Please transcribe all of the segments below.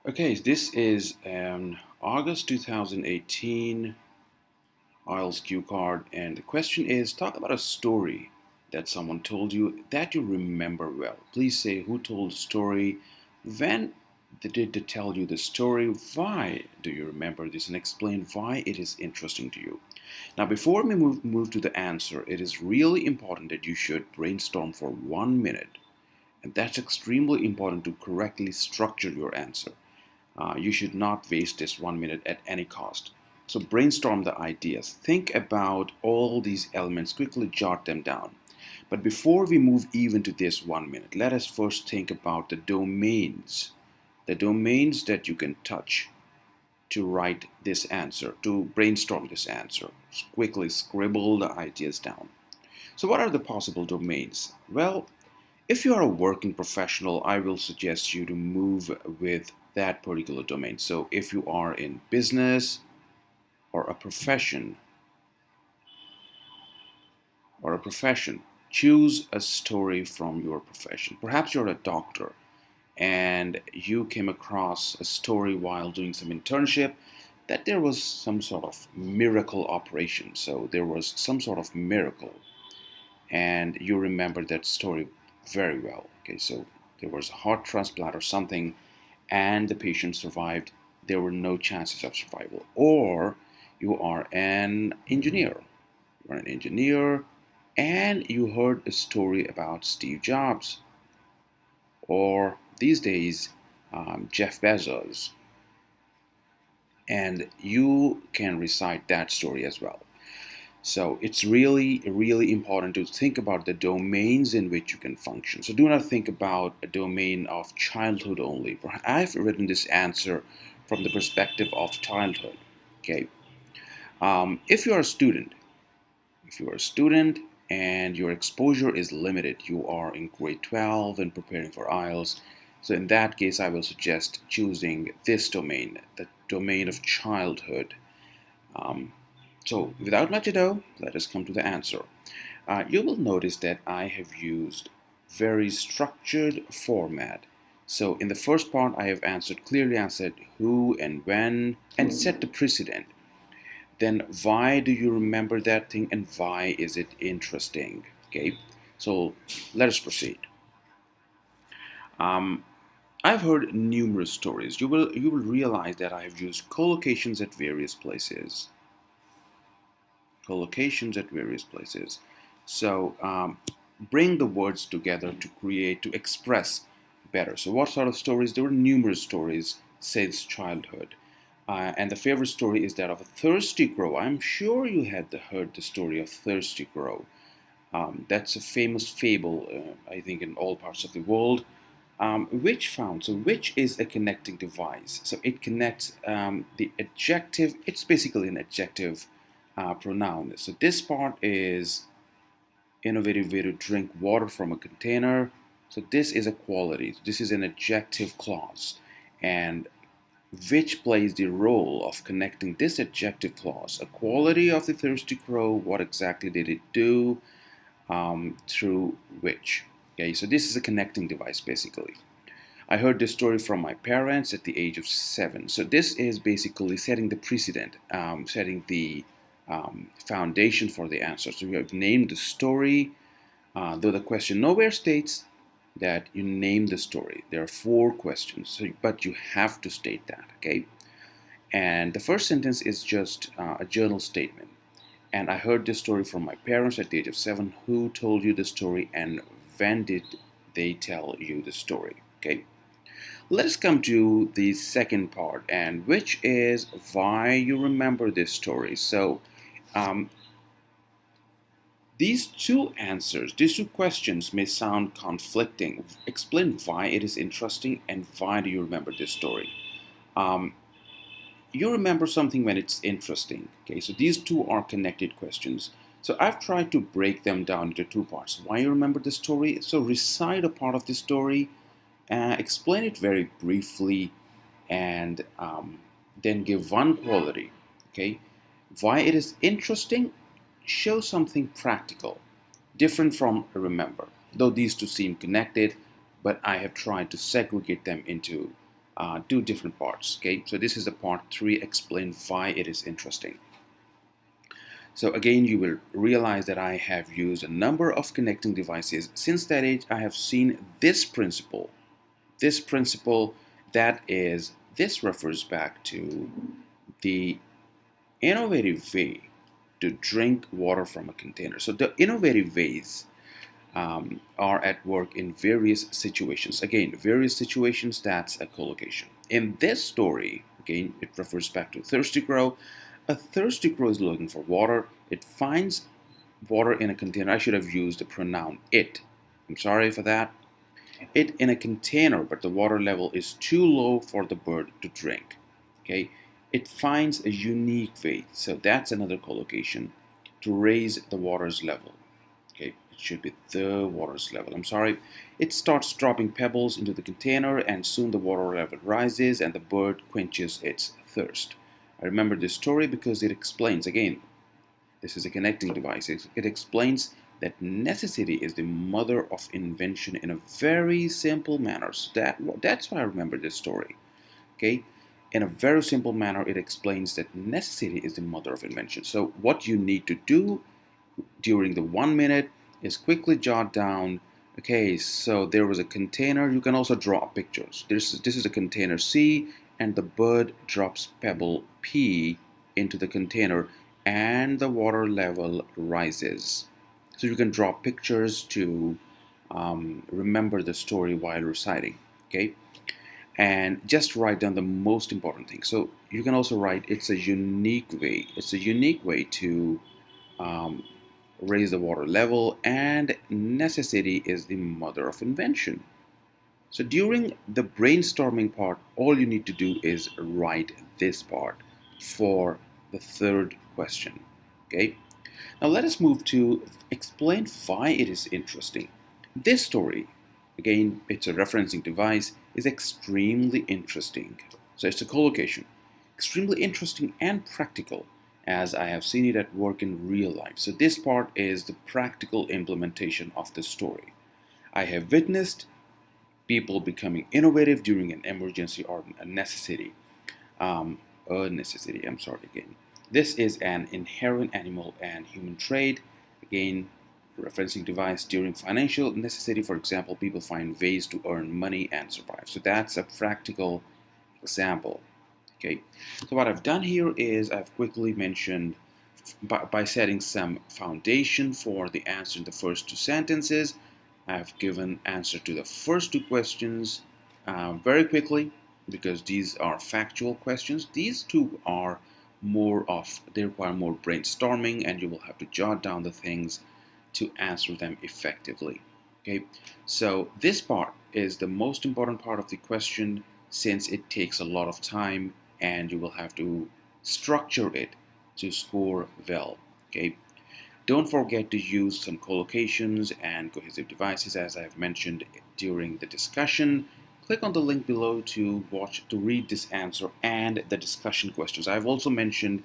Okay, this is an August 2018 IELTS Q card, and the question is talk about a story that someone told you that you remember well. Please say who told the story, when did they tell you the story, why do you remember this, and explain why it is interesting to you. Now, before we move to the answer, it is really important that you should brainstorm for 1 minute, and that's extremely important to correctly structure your answer. You should not waste this 1 minute at any cost. So brainstorm the ideas. Think about all these elements, quickly jot them down. But before we move even to this 1 minute, let us first think about the domains that you can touch to write this answer, to brainstorm this answer. Quickly scribble the ideas down. So what are the possible domains? Well, if you are a working professional, I will suggest you to move with that particular domain. So if you are in business or a profession, choose a story from your profession. Perhaps you're a doctor and you came across a story while doing some internship that there was some sort of miracle operation. So there was some sort of miracle and you remember that story very well. Okay, so there was a heart transplant or something, and the patient survived. There were no chances of survival. Or you are an engineer. You are an engineer, and you heard a story about Steve Jobs, or these days, Jeff Bezos, and you can recite that story as well. So it's really, really important to think about the domains in which you can function. So do not think about a domain of childhood only. I've written this answer from the perspective of childhood. Okay. If you are a student, and your exposure is limited, you are in grade 12 and preparing for IELTS. So in that case, I will suggest choosing this domain, the domain of childhood. So without much ado, let us come to the answer. You will notice that I have used very structured format. So in the first part, I have clearly answered who and when and set the precedent. Then why do you remember that thing and why is it interesting? Okay, so let us proceed. Um, I've heard numerous stories. You will realize that I have used collocations at various places. Collocations at various places. So bring the words together to express better. So what sort of stories? There were numerous stories since childhood. And the favorite story is that of a thirsty crow. I'm sure you had heard the story of thirsty crow. That's a famous fable, I think, in all parts of the world. Which is a connecting device. So it connects the adjective. It's basically an adjective pronoun. So this part is innovative way to drink water from a container. So this is a quality. This is an adjective clause. And which plays the role of connecting this adjective clause, a quality of the thirsty crow, what exactly did it do, through which. Okay, so this is a connecting device basically. I heard this story from my parents at the age of 7. So this is basically setting the precedent, setting the foundation for the answer. So you have named the story, though the question nowhere states that you name the story. There are 4 questions, so, but you have to state that, okay? And the first sentence is just a journal statement. And I heard this story from my parents at the age of 7. Who told you the story and when did they tell you the story? Okay. Let's come to the second part, and which is why you remember this story. So um, these two questions may sound conflicting. Explain why it is interesting and why do you remember this story. Um, you remember something when it's interesting. Okay, so these two are connected questions. So I've tried to break them down into 2 parts. Why you remember the story? So recite a part of the story, explain it very briefly, and then give one quality. Okay, why it is interesting? Show something practical, different from remember. Though these two seem connected, but I have tried to segregate them into do different parts. Okay, so this is the part 3, explain why it is interesting. So again, you will realize that I have used a number of connecting devices. Since that age, I have seen this principle. This principle, this refers back to the innovative way to drink water from a container. So the innovative ways are at work in various situations. Again, various situations, that's a collocation. In this story, again, it refers back to thirsty crow. A thirsty crow is looking for water. It finds water in a container. I should have used the pronoun it. I'm sorry for that. It in a container, but the water level is too low for the bird to drink. Okay, it finds a unique way. So that's another collocation, to raise the water's level. Okay, it should be the water's level. I'm sorry. It starts dropping pebbles into the container, and soon the water level rises and the bird quenches its thirst. I remember this story because it explains, again, this is a connecting device. It explains that necessity is the mother of invention in a very simple manner. So that's why I remember this story. Okay, in a very simple manner, it explains that necessity is the mother of invention. So what you need to do during the 1 minute is quickly jot down, okay, so there was a container. You can also draw pictures. This is a container C, and the bird drops pebble P into the container, and the water level rises. So you can draw pictures to remember the story while reciting. Okay, and just write down the most important thing. So you can also write, it's a unique way. It's a unique way to um, raise the water level, and necessity is the mother of invention. So during the brainstorming part, all you need to do is write this part for the third question. Okay, now let us move to explain why it is interesting. This story, again, it's a referencing device, is extremely interesting. So it's a collocation. Extremely interesting and practical, as I have seen it at work in real life. So this part is the practical implementation of the story. I have witnessed people becoming innovative during an emergency or a necessity. I'm sorry again. This is an inherent animal and human trait. Again, referencing device, during financial necessity, for example, people find ways to earn money and survive. So that's a practical example. Okay, so what I've done here is I've quickly mentioned by setting some foundation for the answer in the first 2 sentences. I've given answer to the first 2 questions very quickly, because these are factual questions. These 2 are they require more brainstorming, and you will have to jot down the things to answer them effectively. Okay, so this part is the most important part of the question, since it takes a lot of time and you will have to structure it to score well. Okay, don't forget to use some collocations and cohesive devices, as I've mentioned during the discussion. Click on the link below to read this answer and the discussion questions. I've also mentioned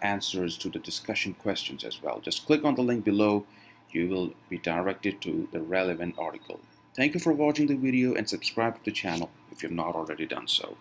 answers to the discussion questions as well. Just click on the link below. You will be directed to the relevant article. Thank you for watching the video, and subscribe to the channel if you have not already done so.